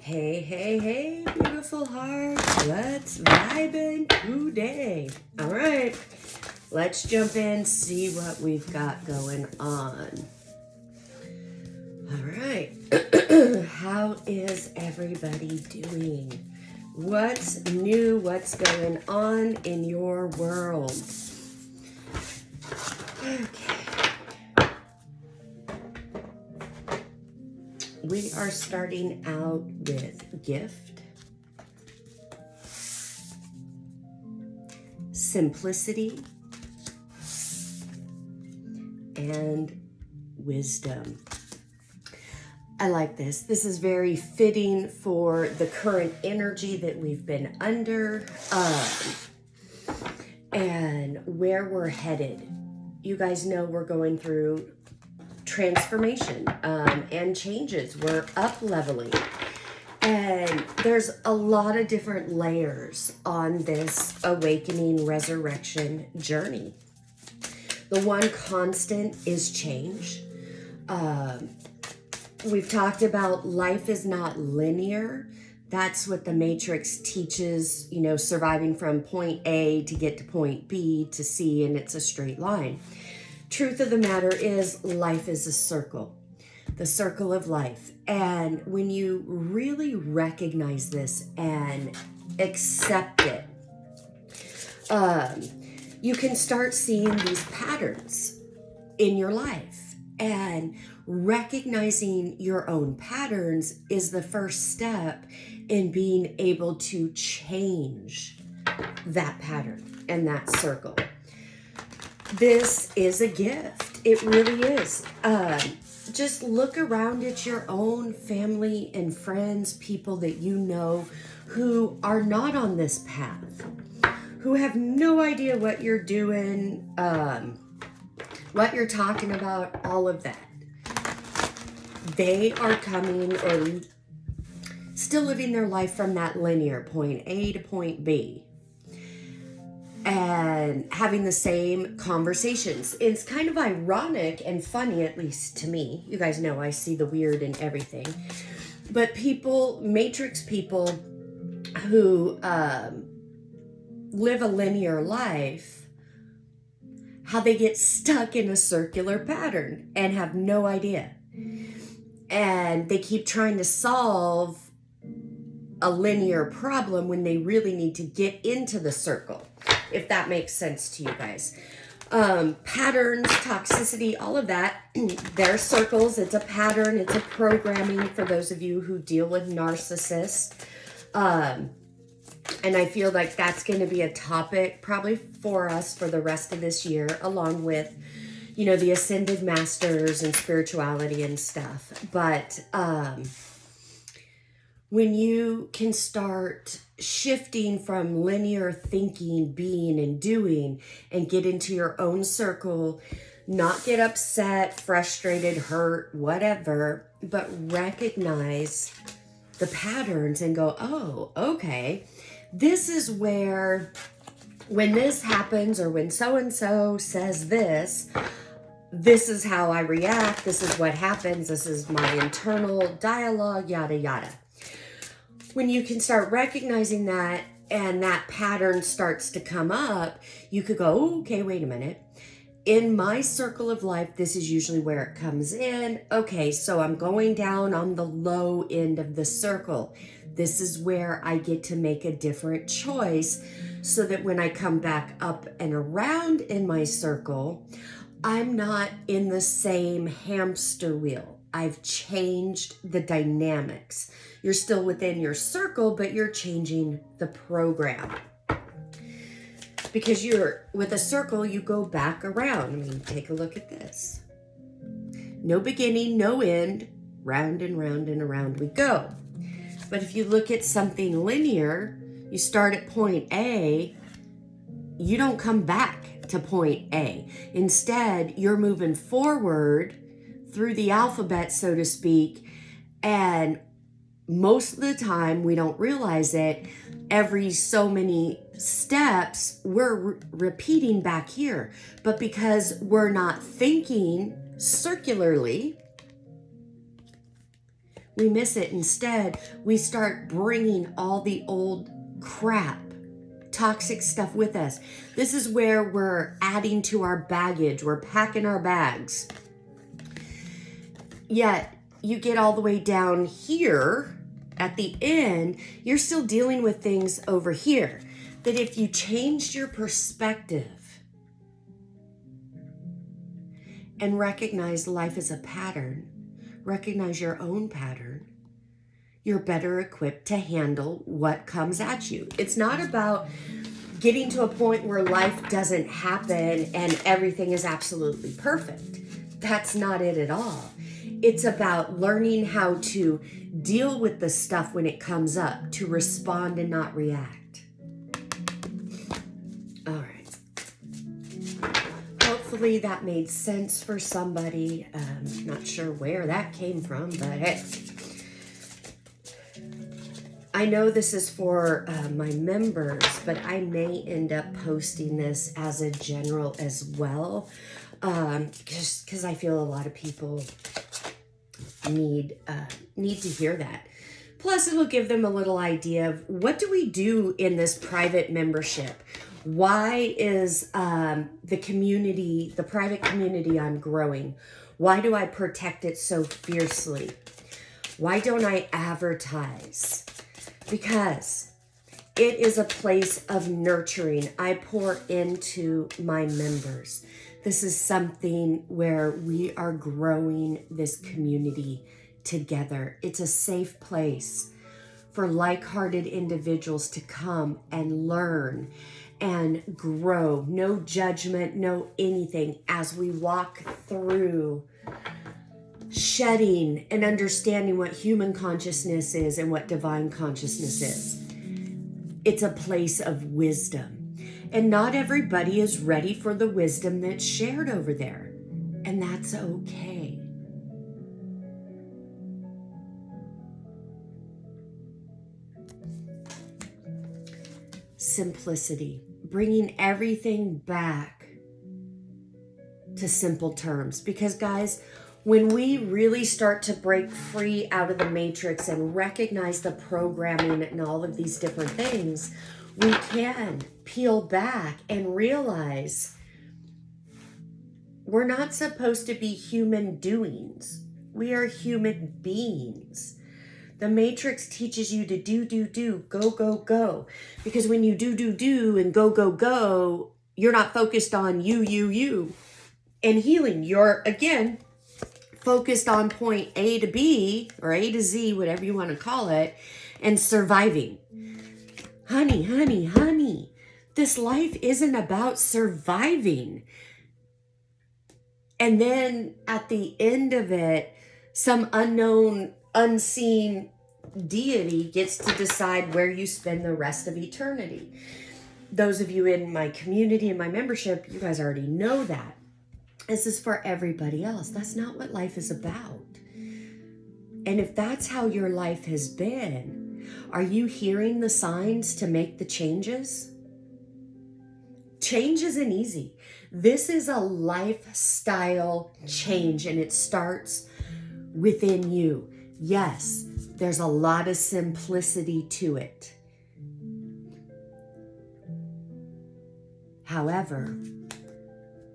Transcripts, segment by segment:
Hey, hey, hey, beautiful hearts. Let's vibe in today. All right, let's jump in, see what we've got going on. All right, how is everybody doing? What's new? What's going on in your world? Okay. We are starting out with gift, simplicity, and wisdom. I like this. This is very fitting for the current energy that we've been under and where we're headed. You guys know we're going through transformation and changes. We're up leveling, and there's a lot of different layers on this awakening resurrection journey. The one constant is change. We've talked about life is not linear. That's what the Matrix teaches, you know, surviving from point A to get to point B to C, and it's a straight line. Truth of the matter is life is a circle, the circle of life. And when you really recognize this and accept it, you can start seeing these patterns in your life. And recognizing your own patterns is the first step in being able to change that pattern and that circle. This is a gift. It really is. Just look around at your own family and friends, people that you know who are not on this path, who have no idea what you're doing, what you're talking about, all of that. They are coming or still living their life from that linear point A to point B, and having the same conversations. It's kind of ironic and funny, at least to me. You guys know I see the weird in everything. But people, Matrix people who live a linear life, how they get stuck in a circular pattern and have no idea. And they keep trying to solve a linear problem when they really need to get into the circle, if that makes sense to you guys. Patterns, toxicity, all of that, they're circles. It's a pattern. It's a programming for those of you who deal with narcissists. And I feel like that's going to be a topic probably for us for the rest of this year, along with, you know, the ascended masters and spirituality and stuff. But when you can start shifting from linear thinking, being, and doing, and get into your own circle, not get upset, frustrated, hurt, whatever, but recognize the patterns and go, oh, okay, this is where, when this happens or when so-and-so says this is how I react, this is what happens, this is my internal dialogue, yada, yada. When you can start recognizing that and that pattern starts to come up, you could go, oh, okay, wait a minute. In my circle of life, this is usually where it comes in. Okay, so I'm going down on the low end of the circle. This is where I get to make a different choice so that when I come back up and around in my circle, I'm not in the same hamster wheel. I've changed the dynamics. You're still within your circle, but you're changing the program. Because you're with a circle, you go back around. I mean, take a look at this. No beginning, no end, round and round and around we go. But if you look at something linear, you start at point A, you don't come back to point A. Instead, you're moving forward through the alphabet, so to speak, and most of the time we don't realize it. Every so many steps, we're repeating back here. But because we're not thinking circularly, We miss it. Instead, we start bringing all the old crap, toxic stuff with us. This is where we're adding to our baggage. We're packing our bags. Yet, you get all the way down here at the end, you're still dealing with things over here. That if you changed your perspective and recognize life as a pattern, recognize your own pattern, you're better equipped to handle what comes at you. It's not about getting to a point where life doesn't happen and everything is absolutely perfect. That's not it at all. It's about learning how to deal with the stuff when it comes up, to respond and not react. All right. Hopefully that made sense for somebody. Not sure where that came from, but hey. I know this is for my members, but I may end up posting this as a general as well, just because I feel a lot of people need to hear that. Plus, it'll give them a little idea of what do we do in this private membership? Why is the community, the private community I'm growing, why do I protect it so fiercely? Why don't I advertise? Because it is a place of nurturing. I pour into my members. This is something where we are growing this community together. It's a safe place for like-hearted individuals to come and learn and grow. No judgment, no anything, as we walk through shedding and understanding what human consciousness is and what divine consciousness is. It's a place of wisdom. And not everybody is ready for the wisdom that's shared over there. And that's okay. Simplicity. Bringing everything back to simple terms. Because guys, when we really start to break free out of the matrix and recognize the programming and all of these different things, we can peel back and realize we're not supposed to be human doings. We are human beings. The matrix teaches you to do, go, go, go. Because when you do, and go, go, go, you're not focused on you, and healing. You're, again, focused on point A to B, or A to Z, whatever you want to call it, and surviving. Honey, this life isn't about surviving. And then at the end of it, some unknown, unseen deity gets to decide where you spend the rest of eternity. Those of you in my community and my membership, you guys already know that. This is for everybody else. That's not what life is about. And if that's how your life has been, are you hearing the signs to make the changes? Change isn't easy. This is a lifestyle change, and it starts within you. Yes, there's a lot of simplicity to it. However,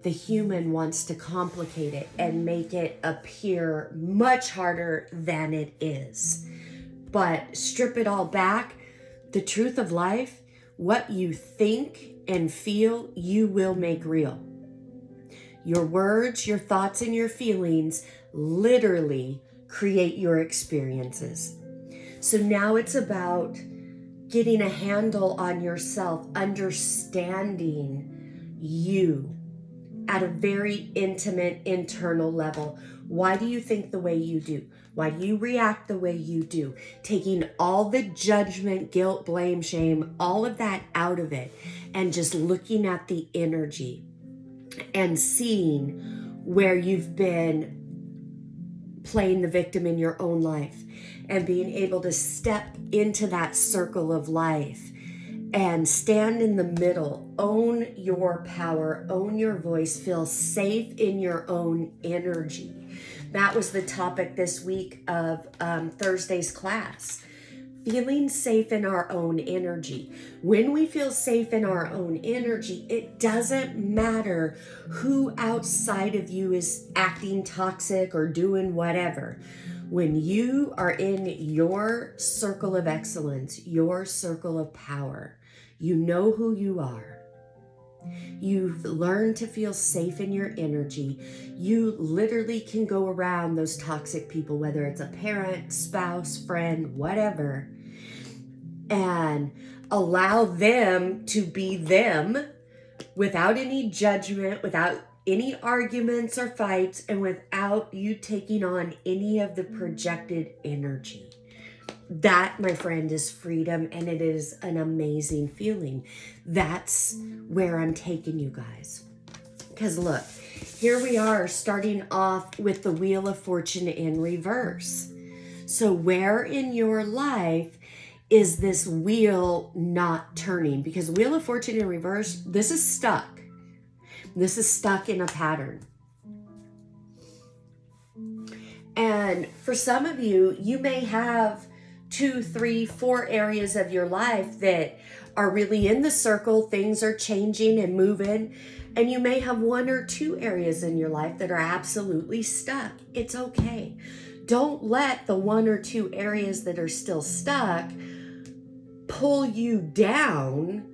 the human wants to complicate it and make it appear much harder than it is. But strip it all back, the truth of life, what you think and feel, you will make real. Your words, your thoughts, and your feelings literally create your experiences. So now it's about getting a handle on yourself, understanding you at a very intimate internal level. Why do you think the way you do? Why do you react the way you do? Taking all the judgment, guilt, blame, shame, all of that out of it, and just looking at the energy and seeing where you've been playing the victim in your own life, and being able to step into that circle of life and stand in the middle, own your power, own your voice, feel safe in your own energy. That was the topic this week of Thursday's class. Feeling safe in our own energy. When we feel safe in our own energy, it doesn't matter who outside of you is acting toxic or doing whatever. When you are in your circle of excellence, your circle of power, you know who you are. You've learned to feel safe in your energy. You literally can go around those toxic people, whether it's a parent, spouse, friend, whatever, and allow them to be them without any judgment, without any arguments or fights, and without you taking on any of the projected energy. That, my friend, is freedom, and it is an amazing feeling. That's where I'm taking you guys. Because look, here we are starting off with the Wheel of Fortune in reverse. So where in your life is this wheel not turning? Because Wheel of Fortune in reverse, this is stuck. This is stuck in a pattern. And for some of you, you may have 2, 3, 4 areas of your life that are really in the circle. Things are changing and moving. And you may have 1 or 2 areas in your life that are absolutely stuck. It's okay. Don't let the 1 or 2 areas that are still stuck pull you down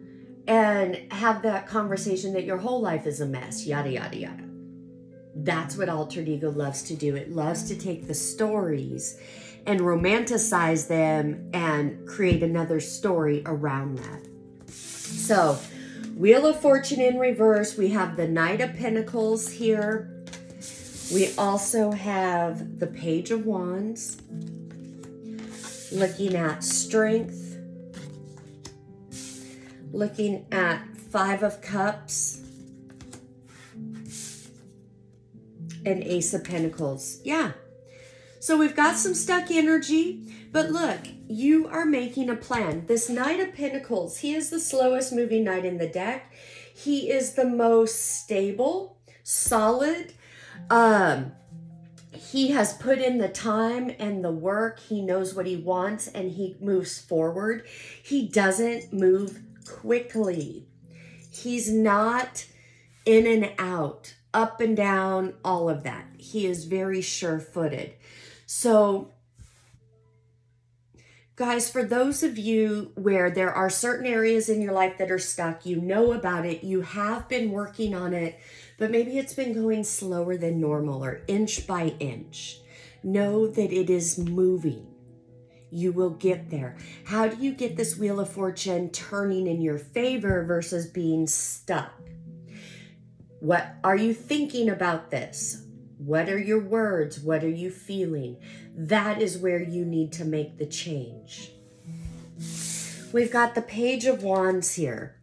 and have that conversation that your whole life is a mess, yada, yada, yada. That's what altered ego loves to do. It loves to take the stories and romanticize them and create another story around that. So, Wheel of Fortune in reverse, we have the Knight of Pentacles here. We also have the Page of Wands, looking at strength, looking at 5 of Cups, and Ace of Pentacles. Yeah. So we've got some stuck energy, but look, you are making a plan. This Knight of Pentacles, he is the slowest moving knight in the deck. He is the most stable, solid. He has put in the time and the work. He knows what he wants and he moves forward. He doesn't move quickly. He's not in and out, up and down, all of that. He is very sure-footed. So, guys, for those of you where there are certain areas in your life that are stuck, you know about it, you have been working on it, but maybe it's been going slower than normal or inch by inch. Know that it is moving. You will get there. How do you get this Wheel of Fortune turning in your favor versus being stuck? What are you thinking about this? What are your words? What are you feeling? That is where you need to make the change. We've got the Page of Wands here.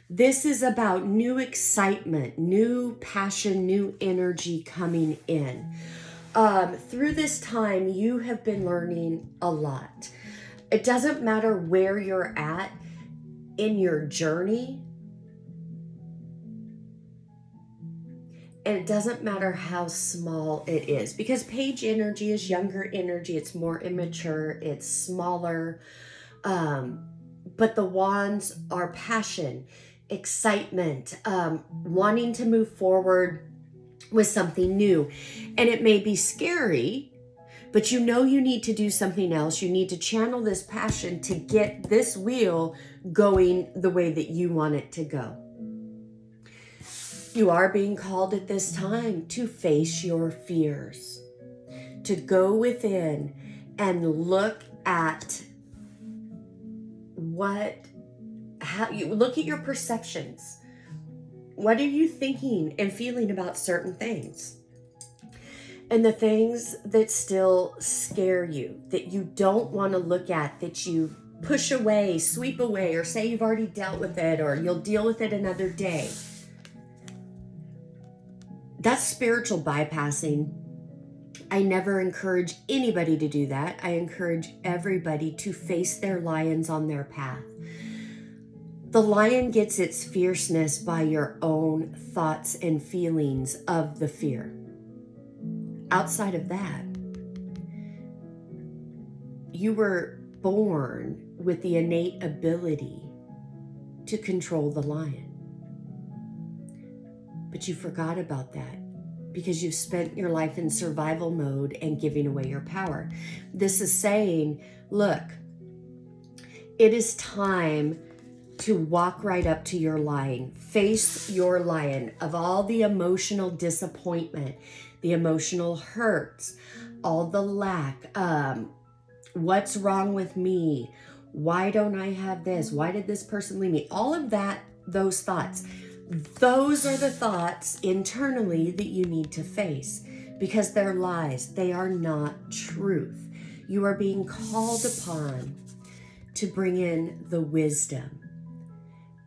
This is about new excitement, new passion, new energy coming in. Through this time, you have been learning a lot. It doesn't matter where you're at in your journey. And it doesn't matter how small it is, because Page energy is younger energy. It's more immature. It's smaller. But the wands are passion, excitement, wanting to move forward with something new. And it may be scary, but you know you need to do something else. You need to channel this passion to get this wheel going the way that you want it to go. You are being called at this time to face your fears, to go within and look at how you look at your perceptions. What are you thinking and feeling about certain things? And the things that still scare you, that you don't want to look at, that you push away, sweep away, or say you've already dealt with it, or you'll deal with it another day. That's spiritual bypassing. I never encourage anybody to do that. I encourage everybody to face their lions on their path. The lion gets its fierceness by your own thoughts and feelings of the fear. outside of that, you were born with the innate ability to control the lion. But you forgot about that because you've spent your life in survival mode and giving away your power. This is saying, look, it is time to walk right up to your lion. Face your lion of all the emotional disappointment, the emotional hurts, all the lack, what's wrong with me? Why don't I have this? Why did this person leave me? All of that, those thoughts. Those are the thoughts internally that you need to face because they're lies. They are not truth. You are being called upon to bring in the wisdom,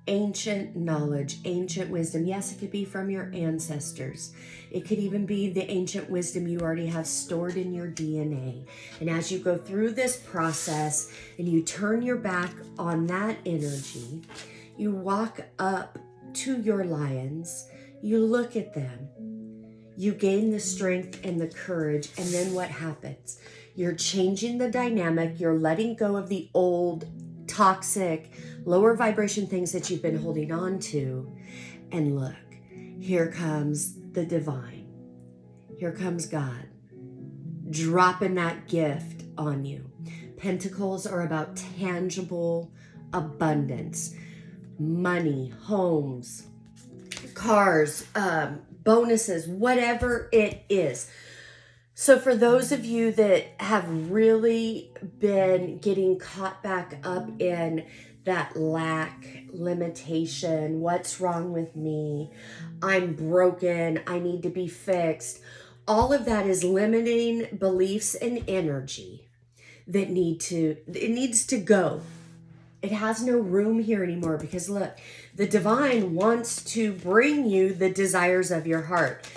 ancient knowledge, ancient wisdom. Yes, it could be from your ancestors. It could even be the ancient wisdom you already have stored in your DNA. And as you go through this process and you turn your back on that energy, you walk up to your lions, you look at them, you gain the strength and the courage, and then what happens? You're changing the dynamic, you're letting go of the old, toxic, lower vibration things that you've been holding on to. And look, here comes the divine. Here comes God, dropping that gift on you. Pentacles are about tangible abundance. Money, homes, cars, bonuses, whatever it is. So for those of you that have really been getting caught back up in that lack, limitation, what's wrong with me, I'm broken, I need to be fixed, all of that is limiting beliefs and energy that needs to go. It has no room here anymore because look, the divine wants to bring you the desires of your heart.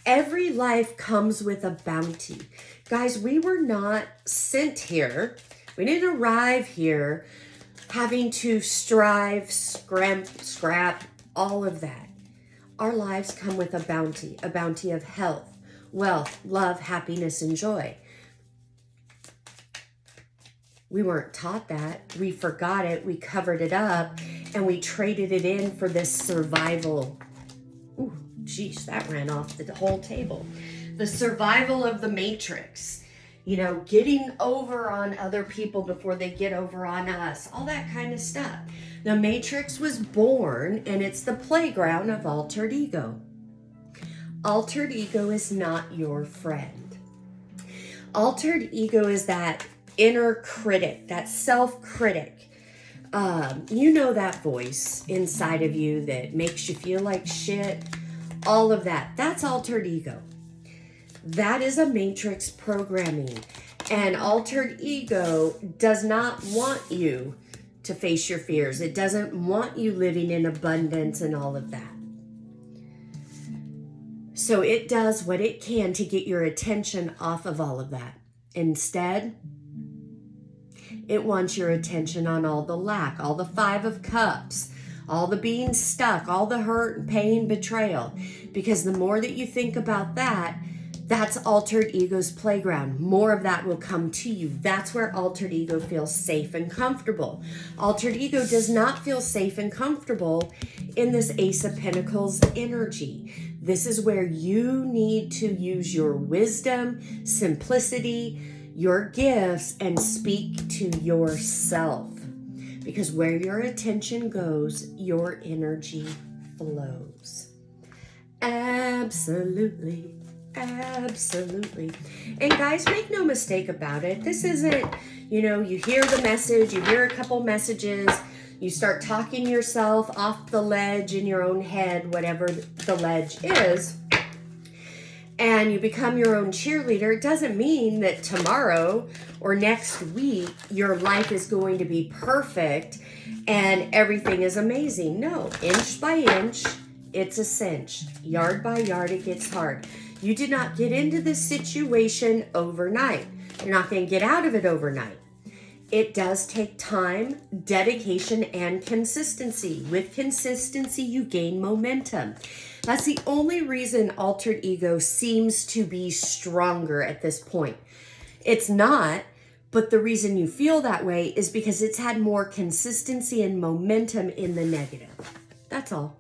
Every life comes with a bounty. Guys, we were not sent here. We didn't arrive here having to strive, scrap, all of that. Our lives come with a bounty of health, wealth, love, happiness, and joy. We weren't taught that. We forgot it. We covered it up and we traded it in for this survival. Ooh, geez, that ran off the whole table. The survival of the matrix. You know, getting over on other people before they get over on us. All that kind of stuff. The matrix was born and it's the playground of altered ego. Altered ego is not your friend. Altered ego is that inner critic, that self-critic. You know that voice inside of you that makes you feel like shit. All of that. That's altered ego. That is a matrix programming. And altered ego does not want you to face your fears. It doesn't want you living in abundance and all of that. So it does what it can to get your attention off of all of that. Instead, it wants your attention on all the lack, all the 5 of Cups, all the being stuck, all the hurt, pain, betrayal. Because the more that you think about that, that's altered ego's playground. More of that will come to you. That's where altered ego feels safe and comfortable. Altered ego does not feel safe and comfortable in this Ace of Pentacles energy. This is where you need to use your wisdom, simplicity, your gifts, and speak to yourself. Because where your attention goes, your energy flows. Absolutely. Absolutely. And guys, make no mistake about it. This isn't, you hear the message, you hear a couple messages, you start talking yourself off the ledge in your own head, whatever the ledge is, and you become your own cheerleader. It doesn't mean that tomorrow or next week your life is going to be perfect and everything is amazing. No, inch by inch, it's a cinch. Yard by yard, it gets hard. You did not get into this situation overnight. You're not going to get out of it overnight. It does take time, dedication, and consistency. With consistency, you gain momentum. That's the only reason altered ego seems to be stronger at this point. It's not, but the reason you feel that way is because it's had more consistency and momentum in the negative. That's all.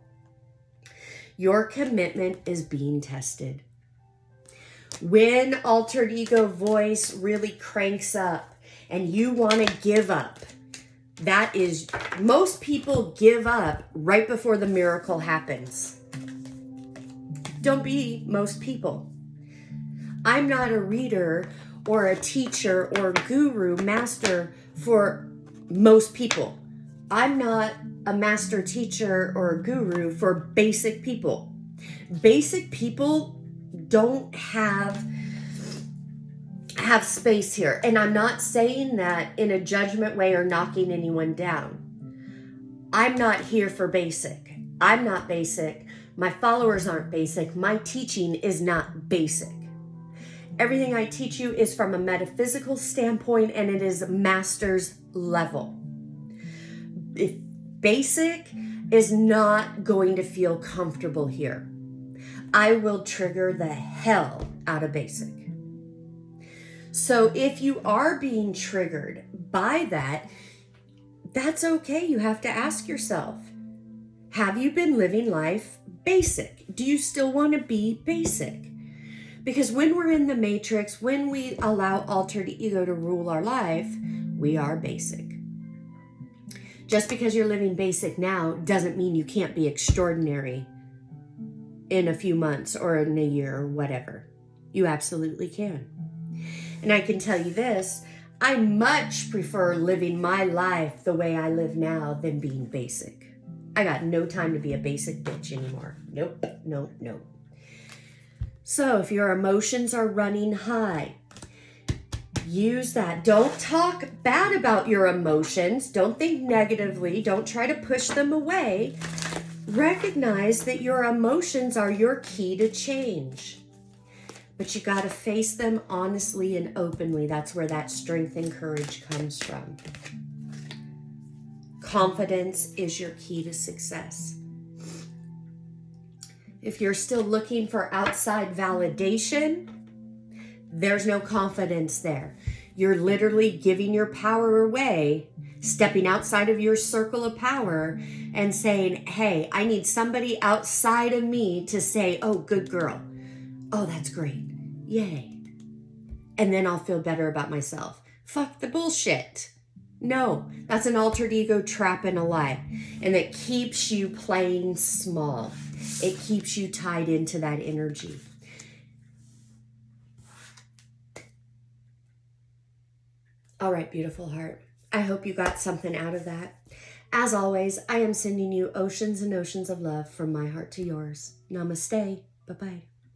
Your commitment is being tested. When altered ego voice really cranks up and you want to give up, that is, most people give up right before the miracle happens. Don't be most people. I'm not a reader or a teacher or guru, master for most people. I'm not a master teacher or a guru for basic people. Basic people don't have space here. And I'm not saying that in a judgment way or knocking anyone down. I'm not here for basic. I'm not basic. My followers aren't basic. My teaching is not basic. Everything I teach you is from a metaphysical standpoint, and it is master's level. If basic is not going to feel comfortable here, I will trigger the hell out of basic. So if you are being triggered by that, that's okay. You have to ask yourself, have you been living life basic? Do you still want to be basic? Because when we're in the matrix, when we allow altered ego to rule our life, we are basic. Just because you're living basic now doesn't mean you can't be extraordinary in a few months or in a year or whatever. You absolutely can. And I can tell you this, I much prefer living my life the way I live now than being basic. I got no time to be a basic bitch anymore. Nope. So if your emotions are running high, use that. Don't talk bad about your emotions. Don't think negatively. Don't try to push them away. Recognize that your emotions are your key to change. But you got to face them honestly and openly. That's where that strength and courage comes from. Confidence is your key to success. If you're still looking for outside validation, there's no confidence there. You're literally giving your power away, stepping outside of your circle of power and saying, hey, I need somebody outside of me to say, oh, good girl. Oh, that's great. Yay. And then I'll feel better about myself. Fuck the bullshit. No, that's an altered ego trap and a lie. And it keeps you playing small. It keeps you tied into that energy. All right, beautiful heart. I hope you got something out of that. As always, I am sending you oceans and oceans of love from my heart to yours. Namaste. Bye-bye.